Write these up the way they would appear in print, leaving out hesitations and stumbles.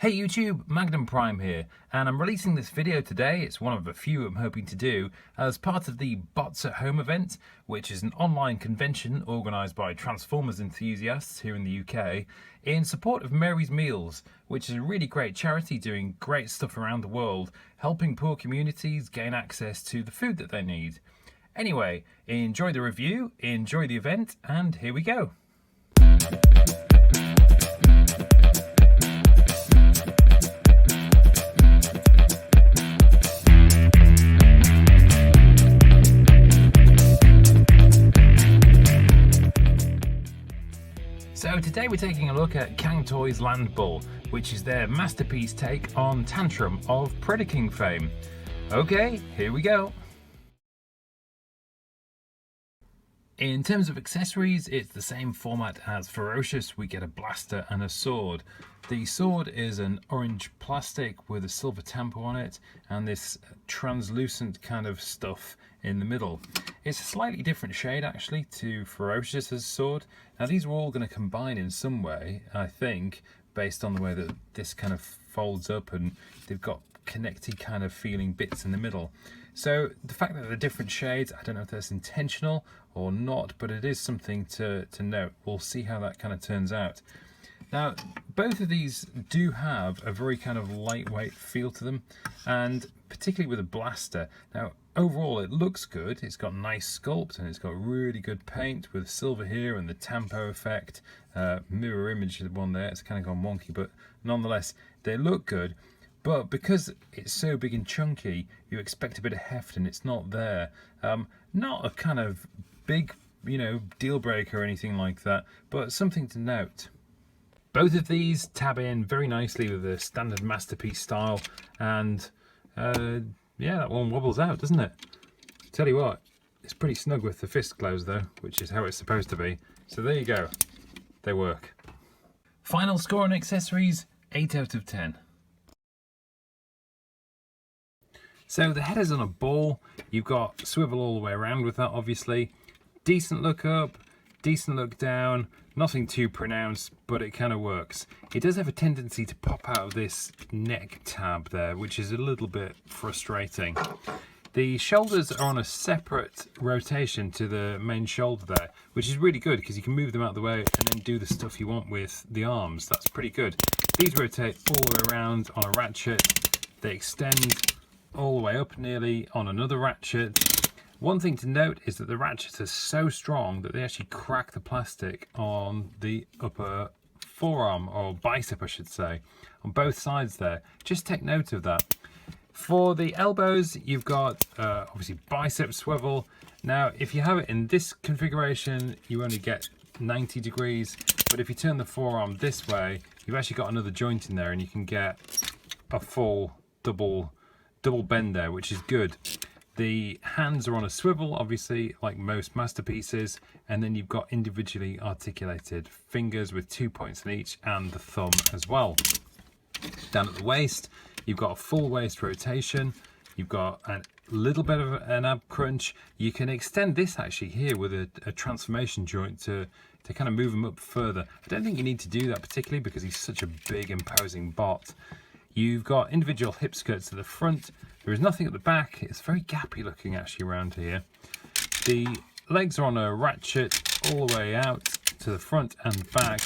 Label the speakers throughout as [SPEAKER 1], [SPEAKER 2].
[SPEAKER 1] Hey YouTube, Magnum Prime here, and I'm releasing this video today. It's one of a few I'm hoping to do as part of the Bots at Home event, which is an online convention organised by Transformers enthusiasts here in the UK in support of Mary's Meals, which is a really great charity doing great stuff around the world, helping poor communities gain access to the food that they need. Anyway, enjoy the review, enjoy the event, and here we go. So today we're taking a look at Cang Toys Landbull, which is their masterpiece take on Tantrum of Predaking fame. Okay, here we go. In terms of accessories, it's the same format as Ferocious. We get a blaster and a sword. The sword is an orange plastic with a silver tampo on it and this translucent kind of stuff in the middle. It's a slightly different shade actually to Ferocious's sword. Now these are all going to combine in some way, I think, based on the way that this kind of folds up and they've got connected kind of feeling bits in the middle. So the fact that they're different shades, I don't know if that's intentional or not, but it is something to note. We'll see how that kind of turns out. Now, both of these do have a very kind of lightweight feel to them, and particularly with a blaster. Now, overall it looks good. It's got nice sculpt and it's got really good paint with silver here and the tampo effect. Mirror image of the one there, it's kind of gone wonky, but nonetheless, they look good. But because it's so big and chunky, you expect a bit of heft and it's not there. Not a kind of big, deal breaker or anything like that, but something to note. Both of these tab in very nicely with the standard masterpiece style, and yeah, that one wobbles out, doesn't it? Tell you what, it's pretty snug with the fist closed though, which is how it's supposed to be. So there you go, they work. Final score on accessories, 8 out of 10. So the header's on a ball, you've got swivel all the way around with that obviously. Decent look up, decent look down, nothing too pronounced, but it kind of works. It does have a tendency to pop out of this neck tab there, which is a little bit frustrating. The shoulders are on a separate rotation to the main shoulder there, which is really good because you can move them out of the way and then do the stuff you want with the arms. That's pretty good. These rotate all the way around on a ratchet. They extend all the way up nearly on another ratchet. One thing to note is that the ratchets are so strong that they actually crack the plastic on the upper forearm, or bicep I should say, on both sides there. Just take note of that. For the elbows, you've got obviously bicep swivel. Now if you have it in this configuration, you only get 90 degrees, but if you turn the forearm this way, you've actually got another joint in there and you can get a full double bend there, which is good. The hands are on a swivel, obviously, like most masterpieces, and then you've got individually articulated fingers with 2 points in each, and the thumb as well. Down at the waist, you've got a full waist rotation. You've got a little bit of an ab crunch. You can extend this actually here with a transformation joint to kind of move them up further. I don't think you need to do that particularly because he's such a big, imposing bot. You've got individual hip skirts at the front. There is nothing at the back. It's very gappy looking actually around here. The legs are on a ratchet all the way out to the front and back,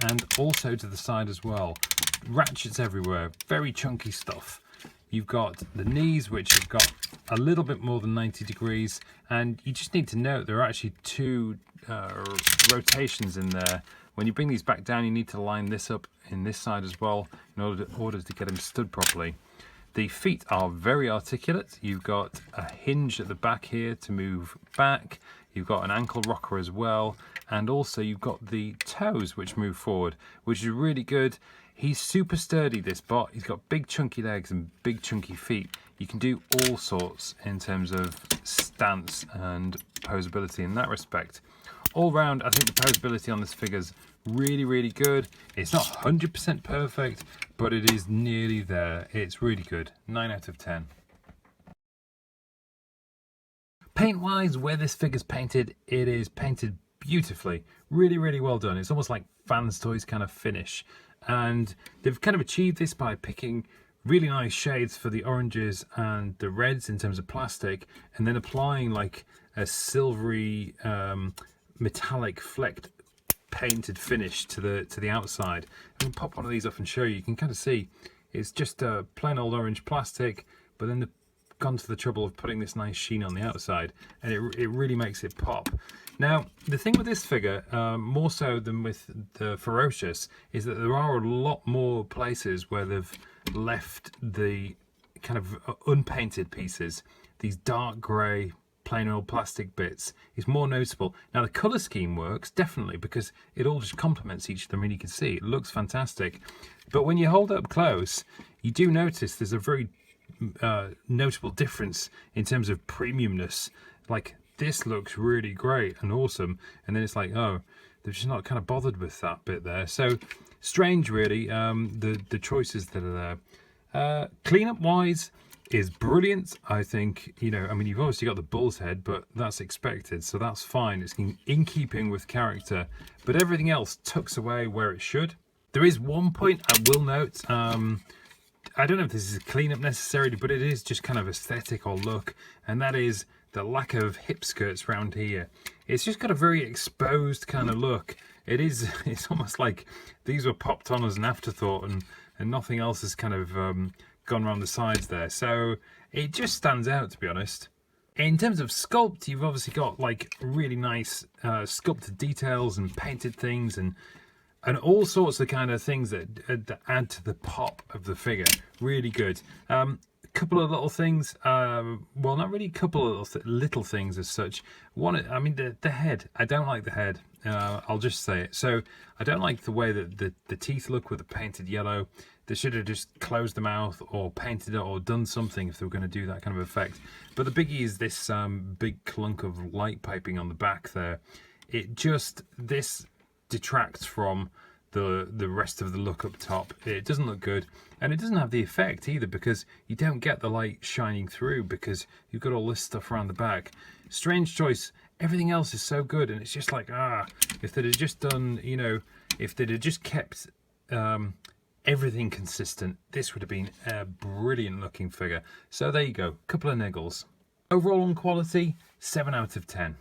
[SPEAKER 1] and also to the side as well. Ratchets everywhere, very chunky stuff. You've got the knees, which have got a little bit more than 90 degrees, and you just need to note there are actually two rotations in there. When you bring these back down, you need to line this up in this side as well in order to get them stood properly. The feet are very articulate. You've got a hinge at the back here to move back. You've got an ankle rocker as well. And also you've got the toes which move forward, which is really good. He's super sturdy, this bot. He's got big chunky legs and big chunky feet. You can do all sorts in terms of stance and posability in that respect. All round, I think the posability on this figure's really, really good. It's not 100% perfect, but it is nearly there. It's really good. 9 out of 10. Paint-wise, where this figure's painted, it is painted beautifully. Really, really well done. It's almost like Fans Toys kind of finish. And they've kind of achieved this by picking really nice shades for the oranges and the reds in terms of plastic, and then applying like a silvery metallic flecked painted finish to the outside. I'm going to pop one of these off and show you. You can kind of see it's just a plain old orange plastic, but then they've gone to the trouble of putting this nice sheen on the outside, and it really makes it pop. Now, the thing with this figure, more so than with the Ferocious, is that there are a lot more places where they've left the kind of unpainted pieces, these dark grey plain old plastic bits. It's more noticeable. Now the colour scheme works, definitely, because it all just complements each other. I mean, you can see it looks fantastic. But when you hold it up close, you do notice there's a very notable difference in terms of premiumness. Like, this looks really great and awesome, and then it's like, oh, they're just not kind of bothered with that bit there. So strange, really, the choices that are there. Cleanup wise is brilliant. I think, you know, I mean, you've obviously got the bull's head, but that's expected, so that's fine. It's in keeping with character, but everything else tucks away where it should. There is one point I will note. I don't know if this is a cleanup necessarily, but it is just kind of aesthetic or look, and that is the lack of hip skirts around here. It's just got a very exposed kind of look. It's almost like these were popped on as an afterthought, and nothing else has kind of gone around the sides there. So it just stands out, to be honest. In terms of sculpt, you've obviously got like really nice sculpted details and painted things and all sorts of kind of things that add to the pop of the figure. Really good. Couple of little things, well, not really a couple of little things as such. One, I mean, the head. I don't like the head. I'll just say it. So I don't like the way that the teeth look with the painted yellow. They should have just closed the mouth or painted it or done something if they were going to do that kind of effect. But the biggie is this big clunk of light piping on the back there. This detracts from the rest of the look up top. It doesn't look good, and it doesn't have the effect either, because you don't get the light shining through because you've got all this stuff around the back. Strange choice. Everything else is so good, and it's just like, if they'd have just done, you know, if they'd have just kept everything consistent, this would have been a brilliant looking figure. So there you go, couple of niggles. Overall on quality, 7 out of 10.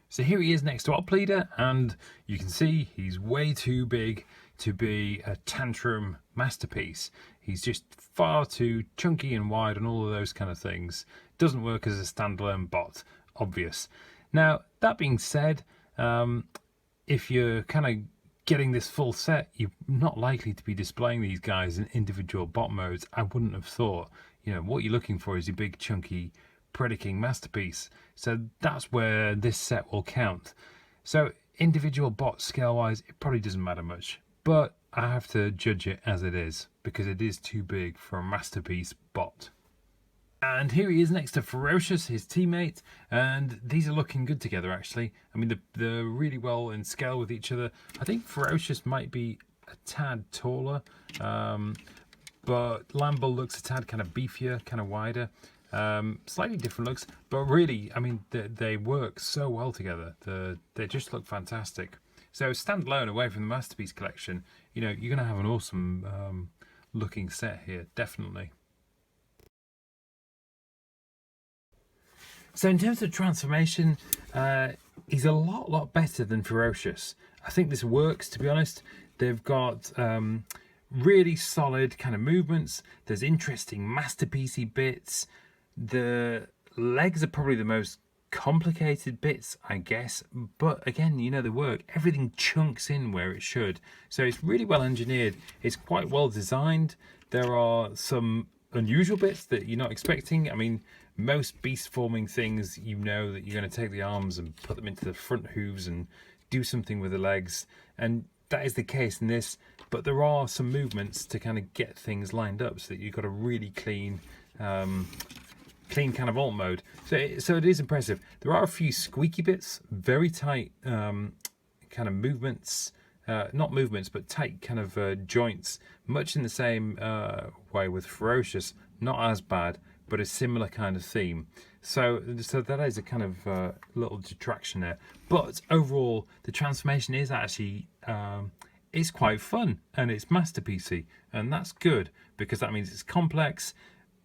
[SPEAKER 1] So here he is next to Op Leader, and you can see he's way too big to be a Tantrum masterpiece. He's just far too chunky and wide and all of those kind of things. Doesn't work as a standalone bot, obvious. Now, that being said, if you're kind of getting this full set, you're not likely to be displaying these guys in individual bot modes. I wouldn't have thought. You know, what you're looking for is your big chunky Predaking masterpiece. So that's where this set will count. So individual bot scale wise, it probably doesn't matter much, but I have to judge it as it is because it is too big for a masterpiece bot. And here he is next to Ferocious, his teammate, and these are looking good together actually. I mean, they're really well in scale with each other. I think Ferocious might be a tad taller, but Landbull looks a tad kind of beefier, kind of wider. Slightly different looks, but really, I mean, they work so well together. They just look fantastic. So standalone, away from the Masterpiece collection, you know, you're going to have an awesome looking set here, definitely. So in terms of transformation, he's a lot better than Ferocious. I think this works, to be honest. They've got really solid kind of movements. There's interesting masterpiecey bits. The legs are probably the most complicated bits, I guess, but again, you know, they work. Everything chunks in where it should, so it's really well engineered. It's quite well designed. There are some unusual bits that you're not expecting. I mean, most beast forming things, you know that you're going to take the arms and put them into the front hooves and do something with the legs, and that is the case in this, but there are some movements to kind of get things lined up so that you've got a really clean kind of alt mode. So it is impressive. There are a few squeaky bits, very tight kind of movements, not movements, but tight kind of joints, much in the same way with Ferocious. Not as bad, but a similar kind of theme. So that is a kind of little detraction there. But overall, the transformation is actually it's quite fun and it's masterpiecey, and that's good because that means it's complex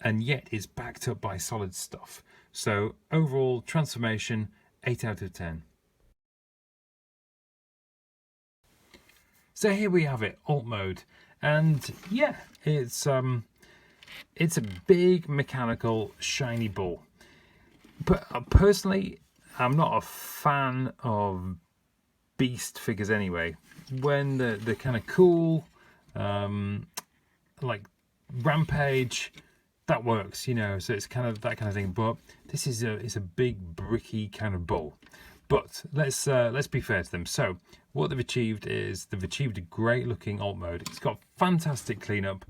[SPEAKER 1] and yet it's backed up by solid stuff. So overall transformation, 8 out of 10. So here we have it, alt mode, and yeah, it's a big mechanical shiny ball. But personally, I'm not a fan of beast figures anyway. When they're kind of cool, like Rampage, that works, you know. So it's kind of that kind of thing. But this is a big bricky kind of bull. But let's be fair to them. So what they've achieved is they've achieved a great looking alt mode. It's got fantastic cleanup.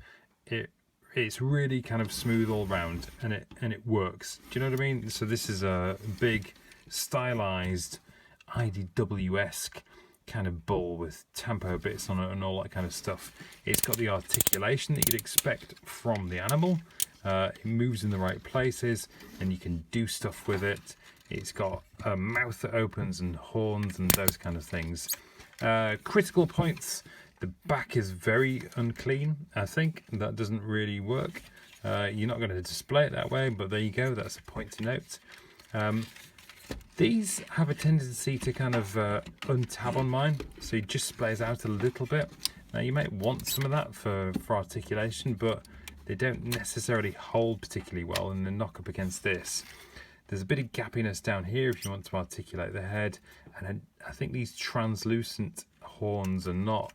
[SPEAKER 1] It's really kind of smooth all round, and it works. Do you know what I mean? So this is a big stylized IDW-esque kind of bull with tempo bits on it and all that kind of stuff. It's got the articulation that you'd expect from the animal. It moves in the right places and you can do stuff with it. It's got a mouth that opens and horns and those kind of things. Critical points. The back is very unclean. I think that doesn't really work. You're not going to display it that way, but there you go. That's a point to note. These have a tendency to kind of untab on mine, so it just splays out a little bit. Now you might want some of that for articulation, but they don't necessarily hold particularly well and they knock up against this. There's a bit of gappiness down here if you want to articulate the head, and I think these translucent horns are not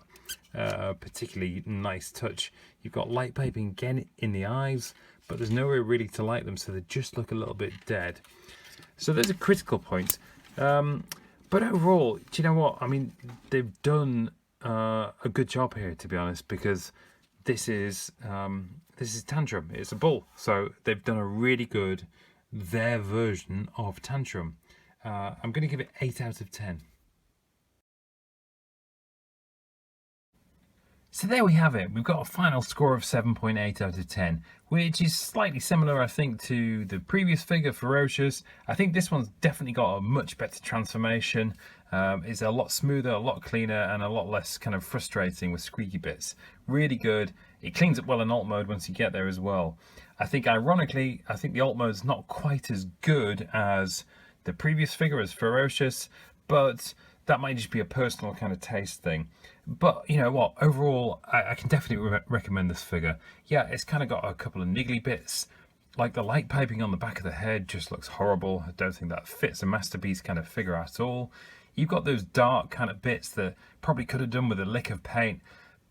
[SPEAKER 1] a particularly nice touch. You've got light piping again in the eyes, but there's nowhere really to light them, so they just look a little bit dead. So there's a critical point. But overall, do you know what? I mean, they've done a good job here, to be honest, because this is Tantrum. It's a bull, so they've done a really good their version of Tantrum. I'm going to give it 8 out of 10. So there we have it. We've got a final score of 7.8 out of 10, which is slightly similar, I think, to the previous figure, Ferocious. I think this one's definitely got a much better transformation. It's a lot smoother, a lot cleaner, and a lot less kind of frustrating with squeaky bits. Really good. It cleans up well in alt mode once you get there as well. I think, ironically, the alt mode is not quite as good as the previous figure, as Ferocious, but that might just be a personal kind of taste thing. But you know what, overall I can definitely recommend this figure. Yeah, it's kind of got a couple of niggly bits, like the light piping on the back of the head just looks horrible. I don't think that fits a masterpiece kind of figure at all. You've got those dark kind of bits that probably could have done with a lick of paint,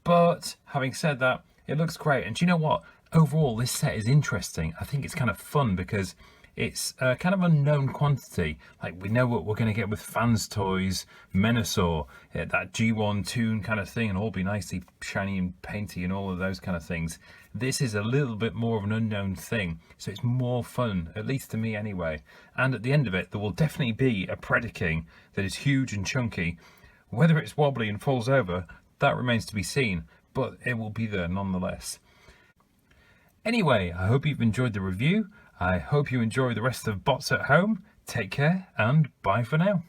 [SPEAKER 1] but having said that, it looks great. And do you know what, overall this set is interesting. I think it's kind of fun because it's a kind of unknown quantity. Like, we know what we're going to get with Fans Toys, Menasor, that G1 Toon kind of thing, and all be nicely shiny and painty and all of those kind of things. This is a little bit more of an unknown thing, so it's more fun, at least to me anyway. And at the end of it, there will definitely be a Predaking that is huge and chunky. Whether it's wobbly and falls over, that remains to be seen, but it will be there nonetheless. Anyway, I hope you've enjoyed the review. I hope you enjoy the rest of Bots at Home. Take care and bye for now.